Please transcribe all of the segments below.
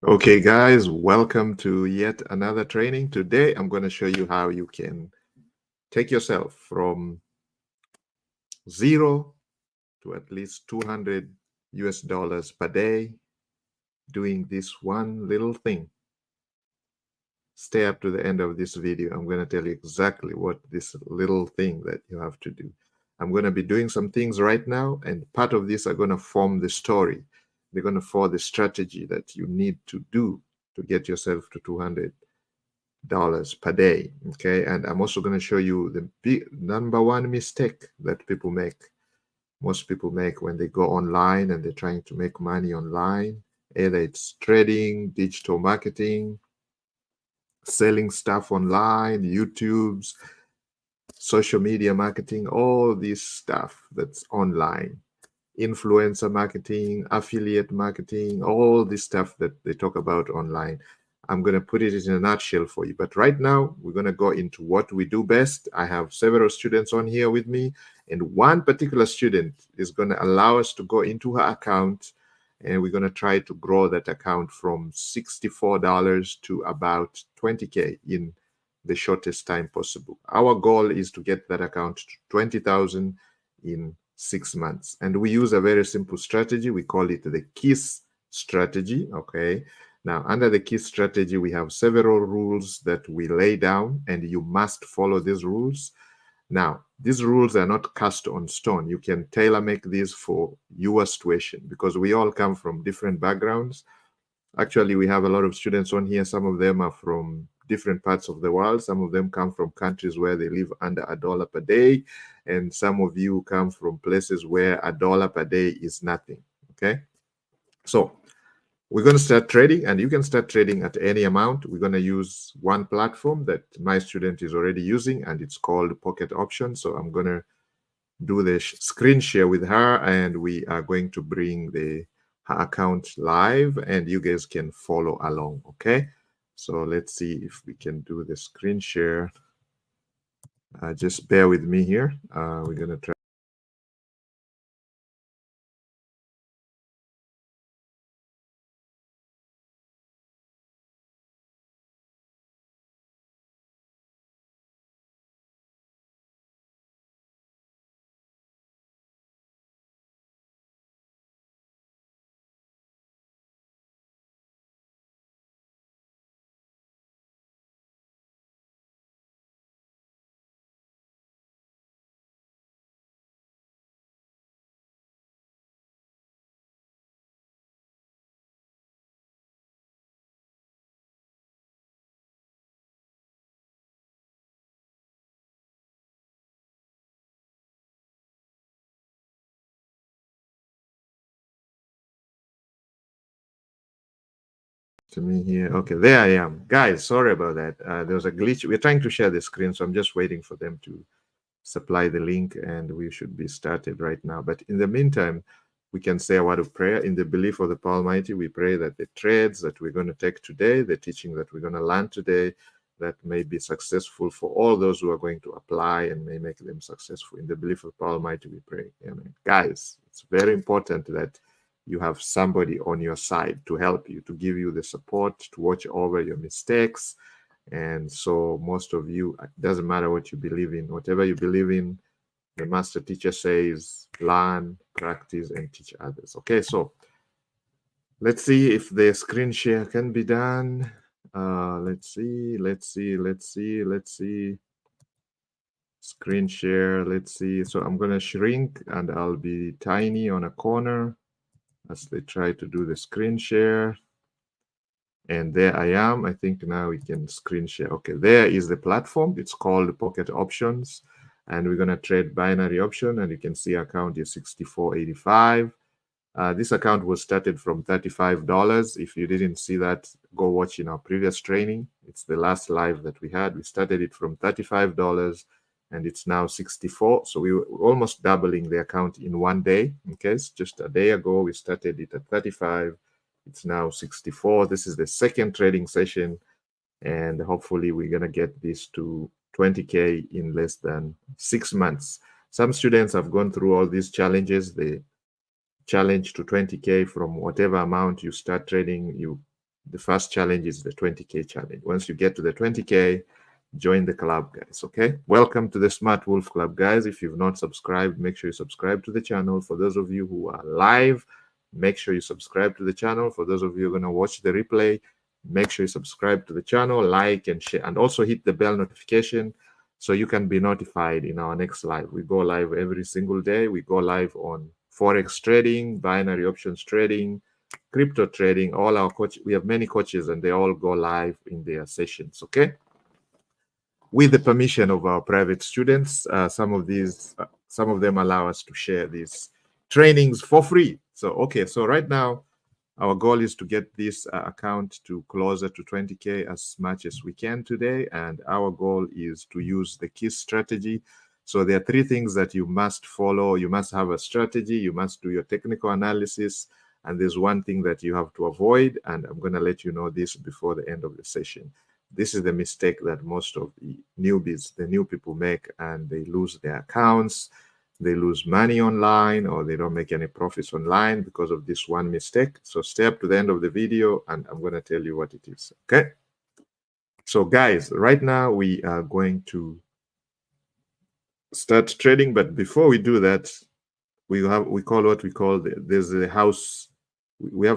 Okay, guys, welcome to yet another training. Today, I'm going to show you how you can take yourself from zero to at least 200 US dollars per day doing this one little thing. Stay up to the end of this video. I'm going to tell you exactly what this little thing that you have to do. I'm going to be doing some things right now, and part of this are going to form the story. They're going to form the strategy that you need to do to get yourself to 200 dollars per day. Okay, and I'm also going to show you the big number one mistake that people make. Most people make when they go online and they're trying to make money online. Either it's trading, digital marketing, selling stuff online, YouTube's, social media marketing, all this stuff that's online. Influencer marketing, affiliate marketing, all this stuff that they talk about online. I'm going to put it in a nutshell for you. But right now, we're going to go into what we do best. I have several students on here with me, and one particular student is going to allow us to go into her account, and we're going to try to grow that account from $64 to about 20K in the shortest time possible. Our goal is to get that account to 20,000 in 6 months. And we use a very simple strategy. We call it the KISS strategy. Okay. Now, under the KISS strategy, we have several rules that we lay down, and you must follow these rules. Now, these rules are not cast on stone. You can tailor make these for your situation because we all come from different backgrounds. Actually, we have a lot of students on here. Some of them are from different parts of the world. Some of them come from countries where they live under $1 per day. And some of you come from places where $1 per day is nothing. Okay. So we're going to start trading, and you can start trading at any amount. We're going to use one platform that my student is already using, and it's called Pocket Option. So I'm going to do the screen share with her, and we are going to bring her account live, and you guys can follow along. Okay, so let's see if we can do the screen share. Just bear with me here. We're gonna try. To me here. Okay, there I am. Guys, sorry about that. There was a glitch. We're trying to share the screen, so I'm just waiting for them to supply the link, and we should be started right now. But in the meantime, we can say a word of prayer. In the belief of the Power Almighty, we pray that the trades that we're going to take today, the teaching that we're going to learn today, that may be successful for all those who are going to apply and may make them successful. In the belief of the Power Almighty, we pray. Amen. Guys, it's very important that you have somebody on your side to help you, to give you the support, to watch over your mistakes. And so most of you, it doesn't matter what you believe in, whatever you believe in, the master teacher says, learn, practice, and teach others. Okay, so let's see if the screen share can be done. Let's see. Screen share, let's see. So I'm gonna shrink and I'll be tiny on a corner as they try to do the screen share. And there I am. I think now we can screen share. Okay, there is the platform. It's called Pocket Options. And we're going to trade binary option. And you can see account is $64.85. This account was started from $35. If you didn't see that, go watch in our previous training. It's the last live that we had. We started it from $35 and it's now 64. So we were almost doubling the account in one day. Okay, it's just a day ago, we started it at 35. It's now 64. This is the second trading session, and hopefully we're going to get this to 20K in less than 6 months. Some students have gone through all these challenges. The challenge to 20K from whatever amount you start trading, you The first challenge is the 20K challenge. Once you get to the 20K, join the club, guys. Okay, welcome to the Smart Wolf Club, guys. If you've not subscribed, make sure you subscribe to the channel. For those of you who are live, make sure you subscribe to the channel. For those of you who are going to watch the replay, make sure you subscribe to the channel, like and share, and also hit the bell notification so you can be notified in our next live. We go live every single day. We go live on Forex trading, binary options trading, crypto trading. All our coaches, we have many coaches, and they all go live in their sessions. Okay, with the permission of our private students. Some of them allow us to share these trainings for free. So okay, so right now our goal is to get this account to closer to 20K as much as we can today, and our goal is to use the KISS strategy. So there are 3 things that you must follow. You must have a strategy, you must do your technical analysis, and there's one thing that you have to avoid, and I'm going to let you know this before the end of the session. This is the mistake that most of the newbies, the new people make, and they lose their accounts, they lose money online, or they don't make any profits online because of this one mistake. So stay up to the end of the video, and I'm going to tell you what it is. Okay, so guys, right now we are going to start trading, but before we do that, we have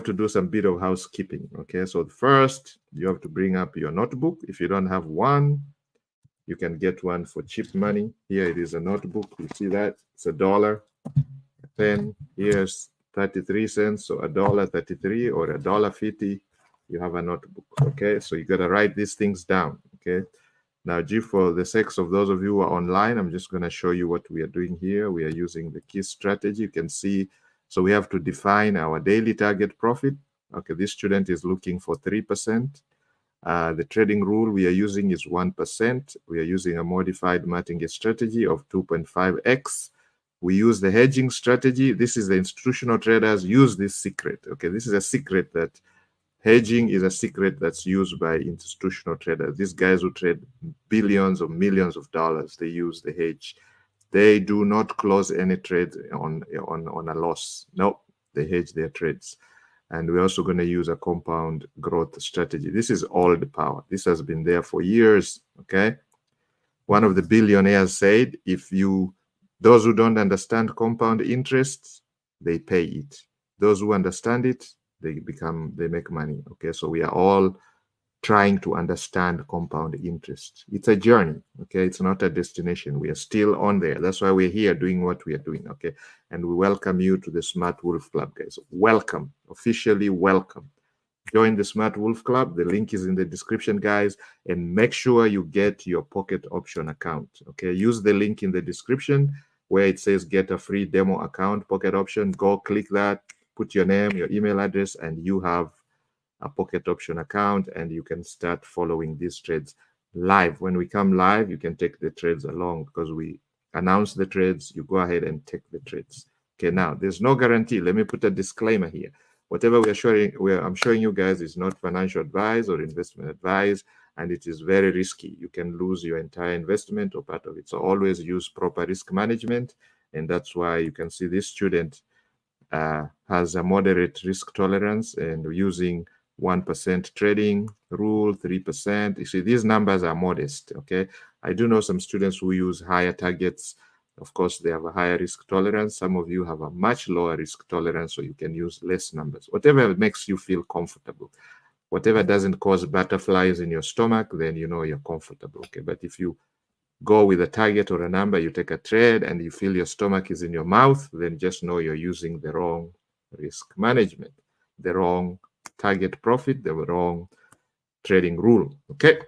to do some bit of housekeeping. Okay, so first you have to bring up your notebook. If you don't have one, you can get one for cheap money. Here it is, a notebook. You see that? It's $1. Pen. Here's 33 cents, so $1.33 or $1.50. You have a notebook. Okay, so you got to write these things down. Okay, now, for the sake of those of you who are online, I'm just going to show you what we are doing here. We are using the KISS strategy. You can see, so we have to define our daily target profit. Okay, this student is looking for 3%. The trading rule we are using is 1%. We are using a modified martingale strategy of 2.5x. We use the hedging strategy. This is the institutional traders use this secret. Okay, this is a secret that hedging is a secret that's used by institutional traders. These guys who trade billions or millions of dollars, they use the hedge. They do not close any trades on a loss. No, they hedge their trades. And we're also going to use a compound growth strategy. This is old power. This has been there for years. Okay. One of the billionaires said, those who don't understand compound interest, they pay it. Those who understand it, they make money. Okay, so we are all trying to understand compound interest. It's a journey. Okay, it's not a destination. We are still on there. That's why we're here doing what we are doing. Okay, and we welcome you to the Smart Wolf Club, guys. Welcome, officially welcome. Join the Smart Wolf Club. The link is in the description, guys, and make sure you get your Pocket Option account. Okay, use the link in the description where it says get a free demo account, Pocket Option. Go click that, put your name, your email address, and you have a Pocket Option account, and you can start following these trades live. When we come live, you can take the trades along because we announce the trades. You go ahead and take the trades. Okay, now there's no guarantee. Let me put a disclaimer here. Whatever I'm showing you guys is not financial advice or investment advice, and it is very risky. You can lose your entire investment or part of it. So always use proper risk management, and that's why you can see this student has a moderate risk tolerance and using 1% trading rule, 3%. You see, these numbers are modest. Okay, I do know some students who use higher targets. Of course, they have a higher risk tolerance. Some of you have a much lower risk tolerance, so you can use less numbers. Whatever makes you feel comfortable, whatever doesn't cause butterflies in your stomach, then you know you're comfortable. Okay, but if you go with a target or a number, you take a trade and you feel your stomach is in your mouth, then just know you're using the wrong risk management, the wrong target profit, the wrong trading rule. Okay,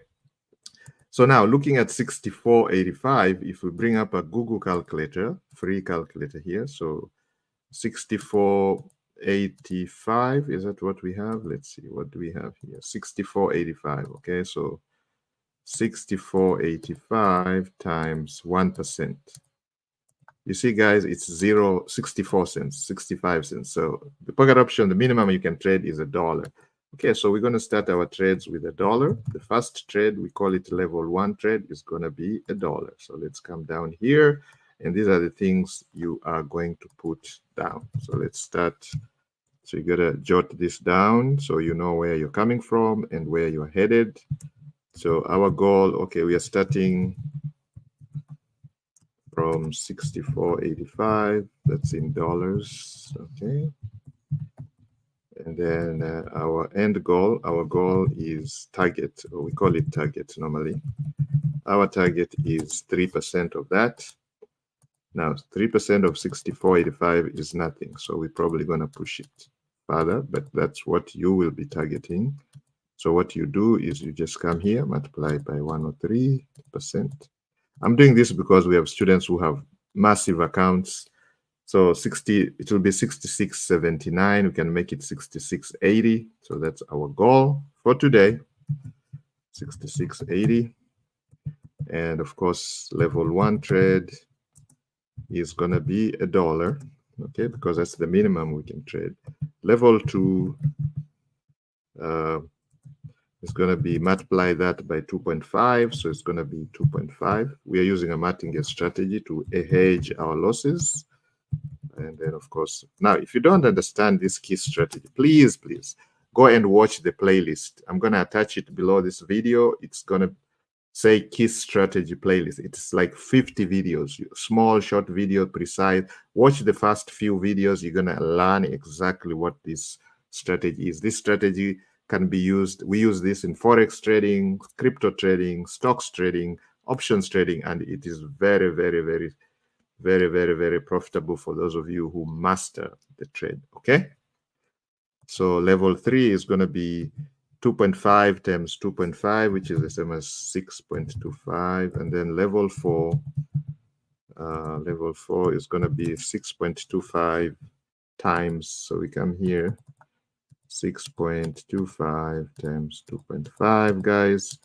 so now looking at 64.85, if we bring up a Google calculator, free calculator here, so 64.85, is that what we have? Let's see, what do we have here? 64.85. Okay, so 64.85 times 1%. You see, guys, it's 64 cents, 65 cents. So the Pocket Option, the minimum you can trade is $1. Okay, so we're going to start our trades with $1. The first trade, we call it level 1 trade, is going to be $1. So let's come down here, and these are the things you are going to put down. So let's start So you gotta jot this down so you know where you're coming from and where you're headed. So our goal, okay, we are starting from 64.85. That's in dollars, okay. And then our end goal, our goal is target, or we call it target normally. Our target is 3% of that. Now, 3% of 64.85 is nothing, so we're probably going to push it further, but that's what you will be targeting. So what you do is you just come here, multiply by 103%. I'm doing this because we have students who have massive accounts. So it will be 66.79. We can make it 66.80. So that's our goal for today, 66.80. And of course, level 1 trade is going to be $1, okay, because that's the minimum we can trade. Level 2 is going to be multiply that by 2.5, so it's going to be 2.5. We are using a martingale strategy to hedge our losses. And then, of course, now, if you don't understand this key strategy, please go and watch the playlist. I'm going to attach it below this video. It's going to say key strategy playlist. It's like 50 videos, small, short video, precise. Watch the first few videos. You're going to learn exactly what this strategy is. This strategy can be used. We use this in Forex trading, crypto trading, stocks trading, options trading, and it is very, very, very, very, very, very profitable for those of you who master the trade, okay? So level 3 is going to be 2.5 times 2.5, which is the same as 6.25. And then level 4 is going to be 6.25 times. So we come here, 6.25 times 2.5, guys.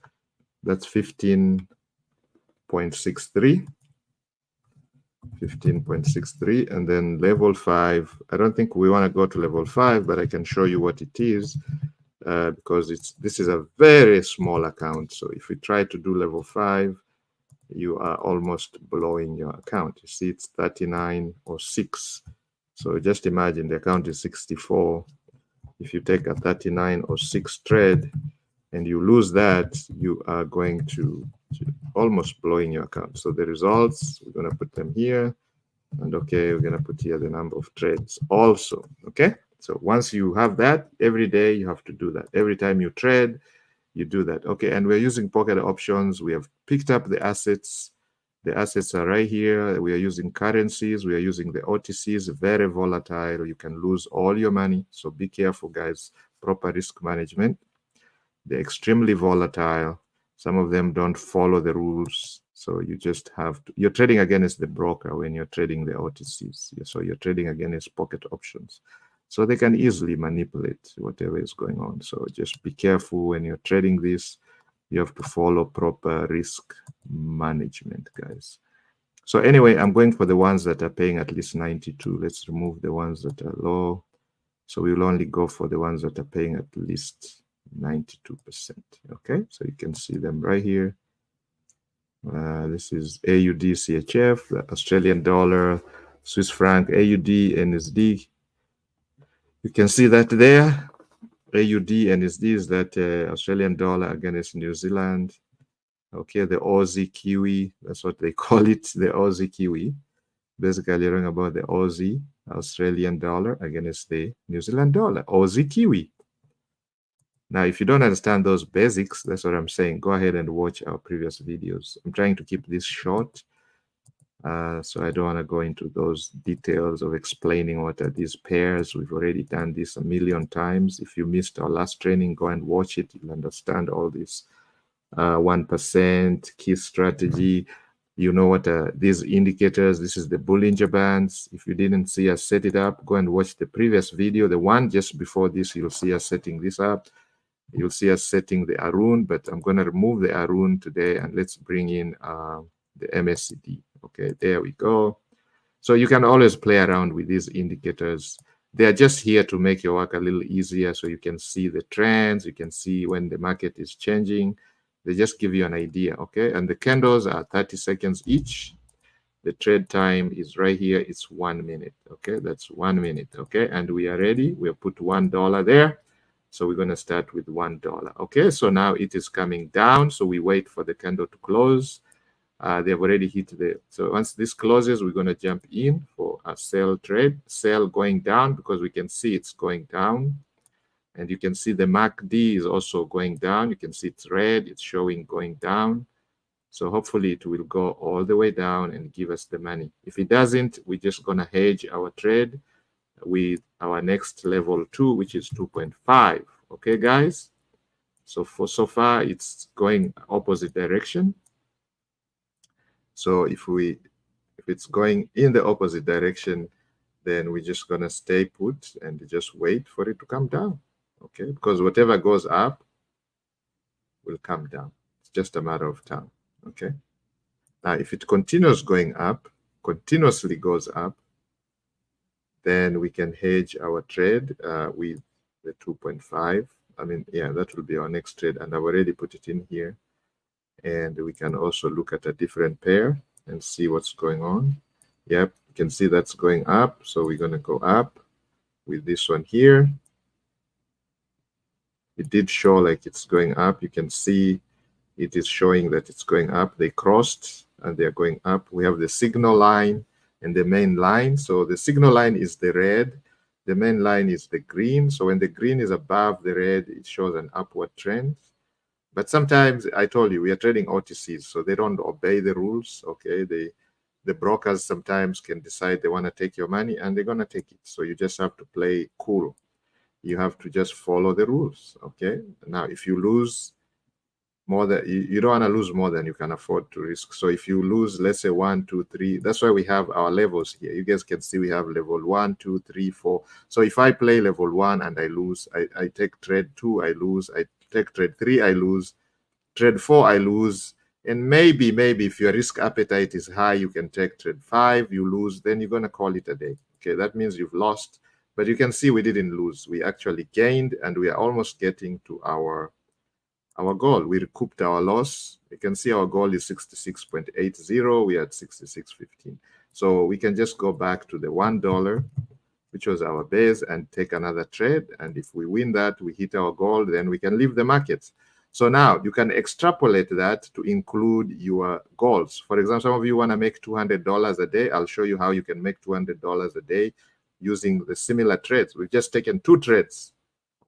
That's 15.63. 15.63. And then level 5, I don't think we want to go to level 5, but I can show you what it is. Because this is a very small account. So if we try to do level 5, you are almost blowing your account. You see, it's 39.06. So just imagine the account is 64. If you take a 39.06 trade and you lose that, you are going to almost blowing your account. So the results, we're going to put them here. And okay, we're going to put here the number of trades also. Okay. So once you have that, every day you have to do that. Every time you trade, you do that. Okay, and we're using pocket options. We have picked up the assets. The assets are right here. We are using currencies. We are using the OTCs, very volatile. You can lose all your money. So be careful, guys. Proper risk management. They're extremely volatile. Some of them don't follow the rules. So you just have to, you're trading against the broker when you're trading the OTCs. So you're trading against pocket options. So they can easily manipulate whatever is going on. So just be careful when you're trading this. You have to follow proper risk management, guys. So anyway, I'm going for the ones that are paying at least 92. Let's remove the ones that are low. So we will only go for the ones that are paying at least 92%. Okay, so you can see them right here. This is AUD, CHF, the Australian dollar, Swiss franc, AUD, NSD. You can see that there. AUD, NSD is that Australian dollar against New Zealand. Okay, the Aussie Kiwi, that's what they call it, the Aussie Kiwi. Basically, learning about the Aussie Australian dollar against the New Zealand dollar, Aussie Kiwi. Now, if you don't understand those basics, that's what I'm saying. Go ahead and watch our previous videos. I'm trying to keep this short, so I don't want to go into those details of explaining what are these pairs. We've already done this a million times. If you missed our last training, go and watch it. You'll understand all this 1% key strategy. You know what these indicators, this is the Bollinger Bands. If you didn't see us set it up, go and watch the previous video. The one just before this, you'll see us setting this up. You'll see us setting the Arun, but I'm going to remove the Arun today and let's bring in the MACD. Okay, there we go. So you can always play around with these indicators. They are just here to make your work a little easier so you can see the trends. You can see when the market is changing. They just give you an idea, okay? And the candles are 30 seconds each. The trade time is right here. It's 1 minute. Okay, that's 1 minute. Okay, and we are ready. We have put $1 there. So we're going to start with $1. Okay, so now it is coming down. So we wait for the candle to close. They have already hit the, so once this closes, we're going to jump in for a sell trade. Sell going down because we can see it's going down. And you can see the MACD is also going down. You can see it's red. It's showing going down. So hopefully it will go all the way down and give us the money. If it doesn't, we're just going to hedge our trade with our next level 2, which is 2.5. Okay, guys? So so far, it's going opposite direction. So if it's going in the opposite direction, then we're just going to stay put and just wait for it to come down. Okay, because whatever goes up will come down. It's just a matter of time. Okay. Now, if it continues going up, continuously goes up, then we can hedge our trade with the 2.5. I mean, yeah, that will be our next trade. And I've already put it in here. And we can also look at a different pair and see what's going on. Yep, you can see that's going up. So we're going to go up with this one here. It did show like it's going up. You can see it is showing that it's going up. They crossed and they're going up. We have the signal line and the main line. So the signal line is the red. The main line is the green. So when the green is above the red, it shows an upward trend. But sometimes, I told you, we are trading OTCs, so they don't obey the rules, okay? The brokers sometimes can decide they want to take your money, and they're going to take it. So you just have to play cool. You have to just follow the rules, okay? Now, if you lose more than, you don't want to lose more than you can afford to risk. So if you lose, let's say 1, 2, 3, that's why we have our levels here. You guys can see we have level 1, 2, 3, 4. So if I play level 1 and I lose, I take trade 2, I lose, I take trade 3, I lose, trade 4, I lose, and maybe if your risk appetite is high, you can take trade 5, you lose, then you're going to call it a day. Okay, that means you've lost, but you can see we didn't lose. We actually gained, and we are almost getting to our goal. We recouped our loss. You can see our goal is 66.80. We are at 66.15. So we can just go back to the $1, which was our base, and take another trade. And if we win that, we hit our goal, then we can leave the market. So now you can extrapolate that to include your goals. For example, some of you want to make $200 a day. I'll show you how you can make $200 a day using the similar trades. We've just taken 2 trades.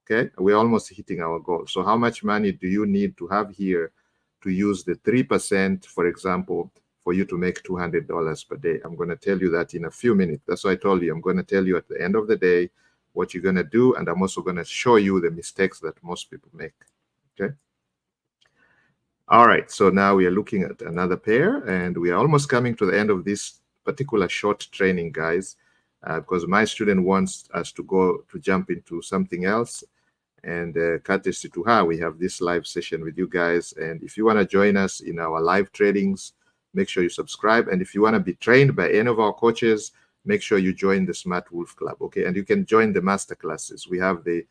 Okay, we're almost hitting our goal. So how much money do you need to have here to use the 3%, for example, for you to make $200 per day? I'm going to tell you that in a few minutes. That's why I told you I'm going to tell you at the end of the day what you're going to do, and I'm also going to show you the mistakes that most people make. Okay. All right, so now we are looking at another pair, and we are almost coming to the end of this particular short training, guys, because my student wants us to jump into something else. And courtesy to her, we have this live session with you guys. And if you want to join us in our live tradings, make sure you subscribe. And if you want to be trained by any of our coaches, make sure you join the Smart Wolf Club, okay? And you can join the masterclasses. We have the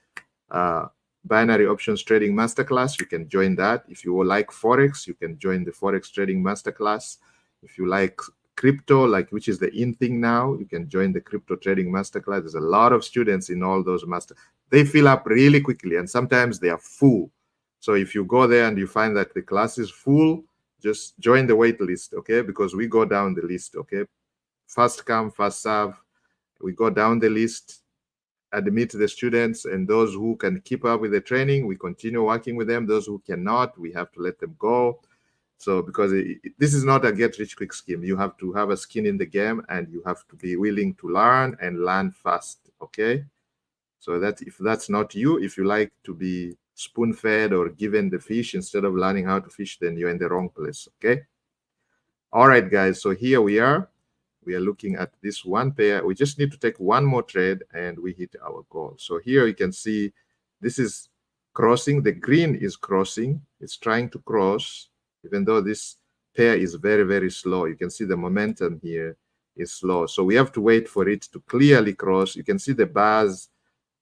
binary options trading masterclass. You can join that. If you like Forex, you can join the Forex trading masterclass. If you like crypto, which is the in thing now, you can join the crypto trading masterclass. There's a lot of students in all those they fill up really quickly, and sometimes they are full. So if you go there and you find that the class is full, just join the wait list, okay? Because we go down the list, okay? First come, first serve. We go down the list, admit the students, and those who can keep up with the training, we continue working with them. Those who cannot, we have to let them go. So because this is not a get-rich-quick scheme. You have to have a skin in the game, and you have to be willing to learn and learn fast, okay? So that if that's not you, if you like to be spoon-fed or given the fish instead of learning how to fish, then you're in the wrong place, okay? All right, guys, so here we are. We are looking at this one pair. We just need to take one more trade, and we hit our goal. So here you can see this is crossing. The green is crossing. It's trying to cross, even though this pair is very, very slow. You can see the momentum here is slow. So we have to wait for it to clearly cross. You can see the bars.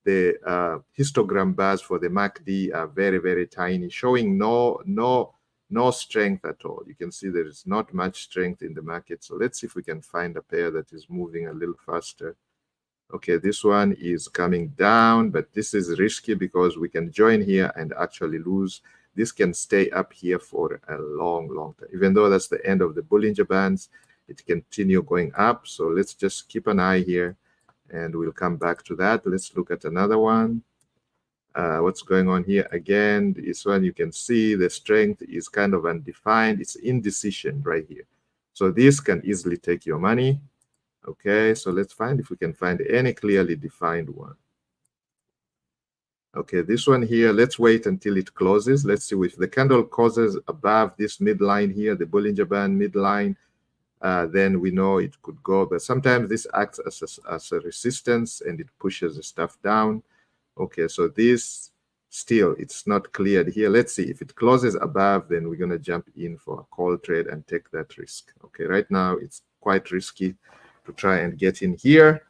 The histogram bars for the MACD are very, very tiny, showing no no strength at all. You can see there is not much strength in the market. So let's see if we can find a pair that is moving a little faster. Okay, this one is coming down, but this is risky because we can join here and actually lose. This can stay up here for a long, long time. Even though that's the end of the Bollinger Bands, it continue going up. So let's just keep an eye here and we'll come back to that. Let's look at another one. What's going on here? Again, this one you can see the strength is kind of undefined. It's indecision right here. So this can easily take your money. Okay, so let's find if we can find any clearly defined one. Okay, this one here, let's wait until it closes. Let's see if the candle closes above this midline here, the Bollinger Band midline, then we know it could go. But sometimes this acts as a resistance and it pushes the stuff down. Okay, so this still, it's not cleared here. Let's see if it closes above, then we're going to jump in for a call trade and take that risk. Okay, right now it's quite risky to try and get in here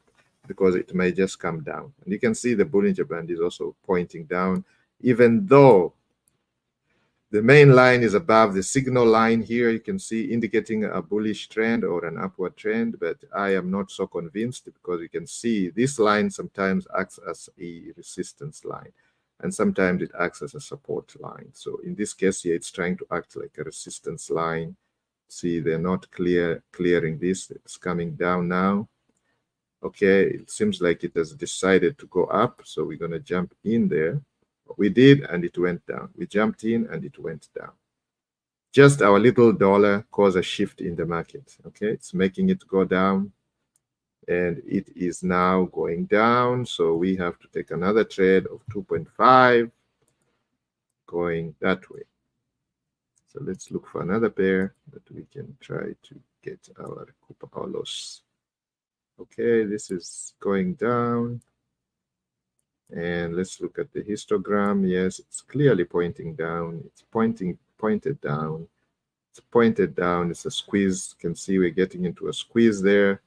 because it may just come down. And you can see the Bollinger Band is also pointing down, even though the main line is above the signal line here. You can see indicating a bullish trend or an upward trend, but I am not so convinced because you can see this line sometimes acts as a resistance line and sometimes it acts as a support line. So in this case here, it's trying to act like a resistance line. See, they're not clearing this. It's coming down now. Okay, it seems like it has decided to go up, so we're going to jump in there. We did, and it went down. We jumped in, and it went down. Just our little dollar caused a shift in the market. Okay, it's making it go down, and it is now going down. So we have to take another trade of 2.5 going that way. So let's look for another pair that we can try to get our loss. Okay, this is going down. And let's look at the histogram. Yes, it's clearly pointing down. It's pointed down. It's pointed down. It's a squeeze. You can see we're getting into a squeeze there.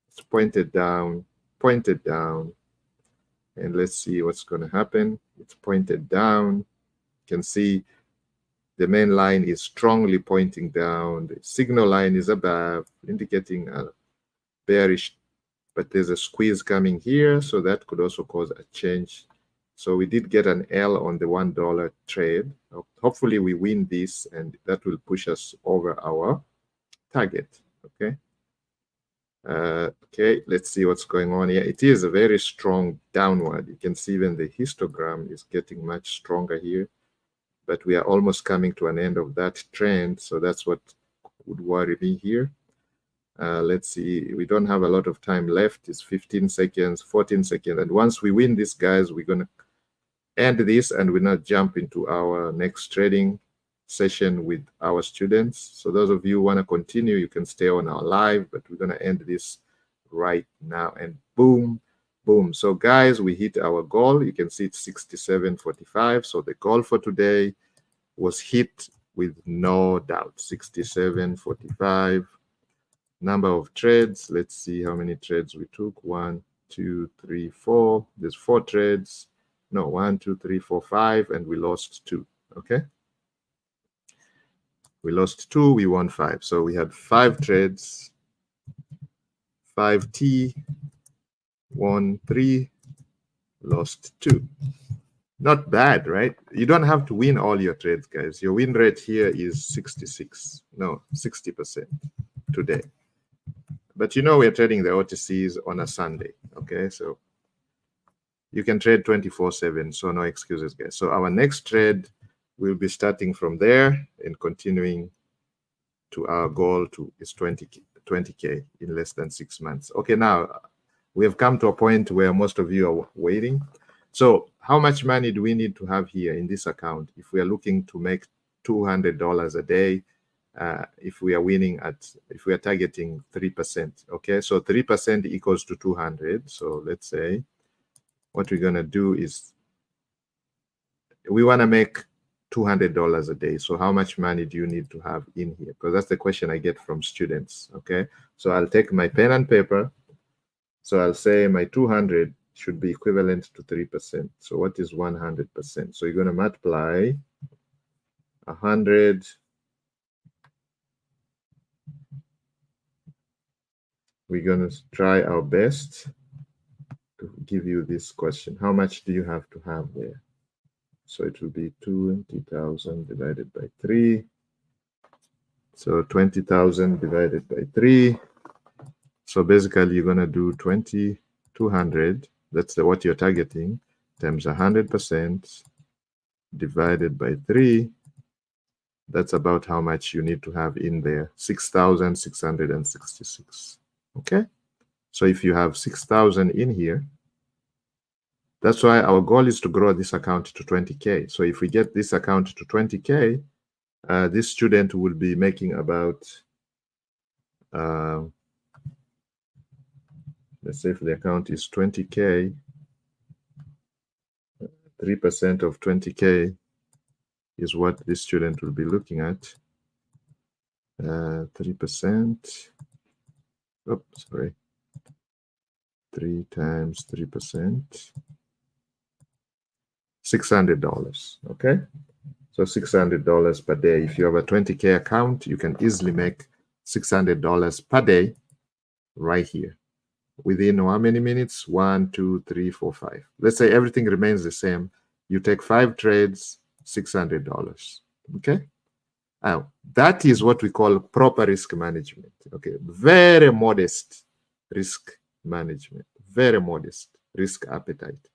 It's pointed down, pointed down. And let's see what's going to happen. It's pointed down. You can see the main line is strongly pointing down. The signal line is above, indicating a bearish, but there's a squeeze coming here, so that could also cause a change. So we did get an L on the $1 trade. Hopefully we win this, and that will push us over our target. Okay. Okay, let's see what's going on here. It is a very strong downward. You can see even the histogram is getting much stronger here, but we are almost coming to an end of that trend. So that's what would worry me here. Let's see, we don't have a lot of time left. It's 15 seconds, 14 seconds. And once we win this, guys, we're going to end this and we're not jump into our next trading session with our students. So those of you who want to continue, you can stay on our live, but we're going to end this right now. And boom, boom. So guys, we hit our goal. You can see it's 67.45. So the goal for today was hit with no doubt. 67.45. Number of trades. Let's see how many trades we took. 1, 2, 3, 4. There's 4 trades. No, 1, 2, 3, 4, 5, and we lost 2. Okay. We lost 2, we won 5. So we had 5 trades. 5T, won 3, lost 2. Not bad, right? You don't have to win all your trades, guys. Your win rate here is 60% today. But you know we're trading the OTCs on a Sunday, okay? So you can trade 24/7, so no excuses, guys. So our next trade will be starting from there and continuing to our goal is 20K in less than 6 months. Okay, now we have come to a point where most of you are waiting. So how much money do we need to have here in this account if we are looking to make $200 a day? If we are targeting 3%, okay? So 3% equals to 200. So let's say what we're gonna do is we wanna make $200 a day. So how much money do you need to have in here? Because that's the question I get from students, okay? So I'll take my pen and paper. So I'll say my 200 should be equivalent to 3%. So what is 100%? So you're gonna multiply 100. We're going to try our best to give you this question. How much do you have to have there? So it will be 20,000 divided by 3. So 20,000 divided by 3. So basically, you're going to do 2,200. That's what you're targeting, times 100% divided by 3. That's about how much you need to have in there, 6,666. Okay? So if you have 6,000 in here, that's why our goal is to grow this account to 20K. So if we get this account to 20K, this student will be making about, let's say if the account is 20K, 3% of 20K is what this student will be looking at. 3%. Oh, sorry. 3 times 3%. $600. Okay? So $600 per day. If you have a 20K account, you can easily make $600 per day right here. Within how many minutes? 1, 2, 3, 4, 5. Let's say everything remains the same. You take 5 trades, $600. Okay? Now, that is what we call proper risk management. Okay? Very modest risk management. Very modest risk appetite.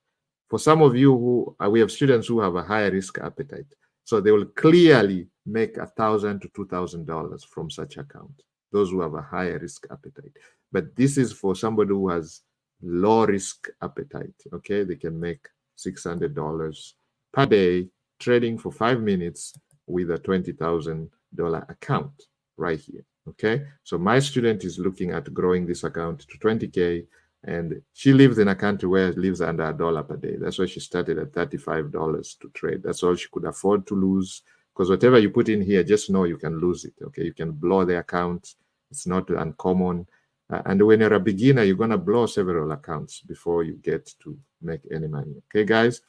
For some of you who we have students who have a higher risk appetite, so they will clearly make $1,000 to $2,000 from such account. Those who have a higher risk appetite. But this is for somebody who has low risk appetite. Okay, they can make $600 per day trading for 5 minutes with a $20,000 account right here. Okay, so my student is looking at growing this account to 20K. And she lives in a country where it lives under $1 per day. That's why she started at $35 to trade. That's all she could afford to lose. Because whatever you put in here, just know you can lose it. Okay, you can blow the account. It's not uncommon. And when you're a beginner, you're going to blow several accounts before you get to make any money. Okay, guys?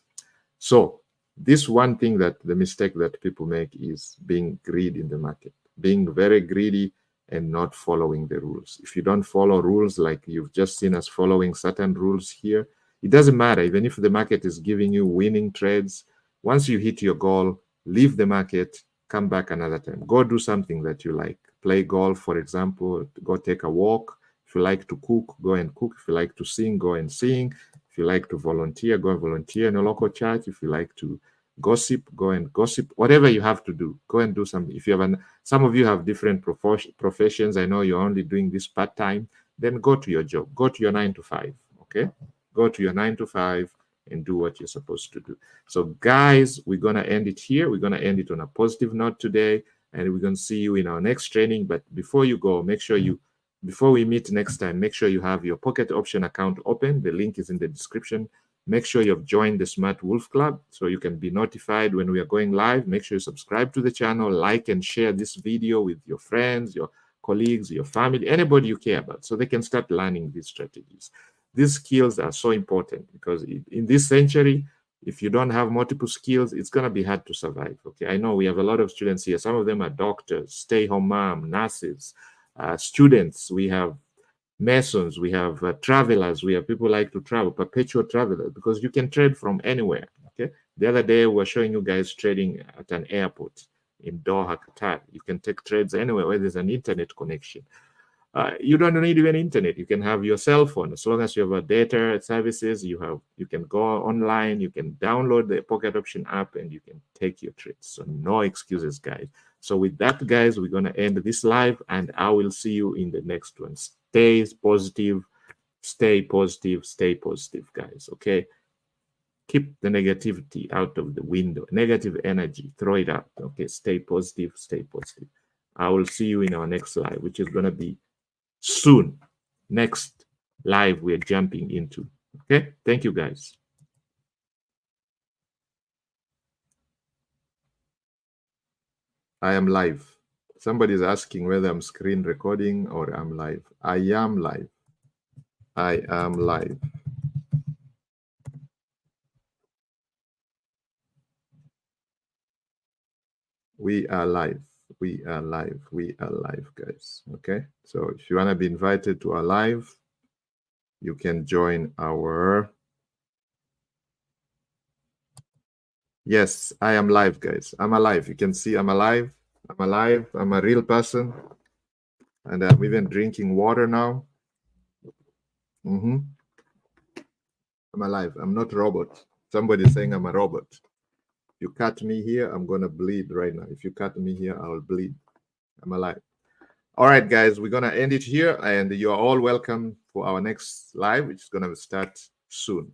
So this one thing that the mistake that people make is being greedy in the market, being very greedy and not following the rules. If you don't follow rules, like you've just seen us following certain rules here, it doesn't matter. Even if the market is giving you winning trades, once you hit your goal, leave the market, come back another time. Go do something that you like. Play golf, for example, go take a walk. If you like to cook, go and cook. If you like to sing, go and sing. If you like to volunteer, go and volunteer in a local church. If you like to gossip, go and gossip. Whatever you have to do, go and do something. If you have some of you have different professions. I know you're only doing this part-time. Then go to your job. Go to your 9 to 5. Okay? Go to your 9 to 5 and do what you're supposed to do. So guys, we're going to end it here. We're going to end it on a positive note today. And we're going to see you in our next training. But before you go, make sure you, before we meet next time, make sure you have your Pocket Option account open. The link is in the description. Make sure you've joined the Smart Wolf Club so you can be notified when we are going live. Make sure you subscribe to the channel, like and share this video with your friends, your colleagues, your family, anybody you care about, so they can start learning these strategies. These skills are so important because in this century, if you don't have multiple skills, it's going to be hard to survive. Okay, I know we have a lot of students here. Some of them are doctors, stay-home mom, nurses, students. We have Masons, we have travelers, we have people who like to travel, perpetual travelers, because you can trade from anywhere. Okay. The other day we were showing you guys trading at an airport in Doha, Qatar. You can take trades anywhere where there's an internet connection. You don't need even internet. You can have your cell phone. As long as you have a data services, you can go online, you can download the Pocket Option app, and you can take your trades. So no excuses, guys. So with that, guys, we're going to end this live, and I will see you in the next one. Stay positive, stay positive, stay positive, guys. Okay. Keep the negativity out of the window. Negative energy, throw it out. Okay. Stay positive, stay positive. I will see you in our next live, which is going to be soon. Next live we're jumping into. Okay. Thank you, guys. I am live. Somebody's asking whether I'm screen recording or I'm live. I am live. I am live. We are live. We are live. We are live, guys. Okay. So if you want to be invited to our live, you can join our. Yes, I am live, guys. I'm alive. You can see I'm alive. I'm alive. I'm a real person. And I'm even drinking water now. I'm alive. I'm not a robot. Somebody's saying I'm a robot. If you cut me here, I'm going to bleed right now. If you cut me here, I'll bleed. I'm alive. All right, guys, we're going to end it here. And you're all welcome for our next live, which is going to start soon.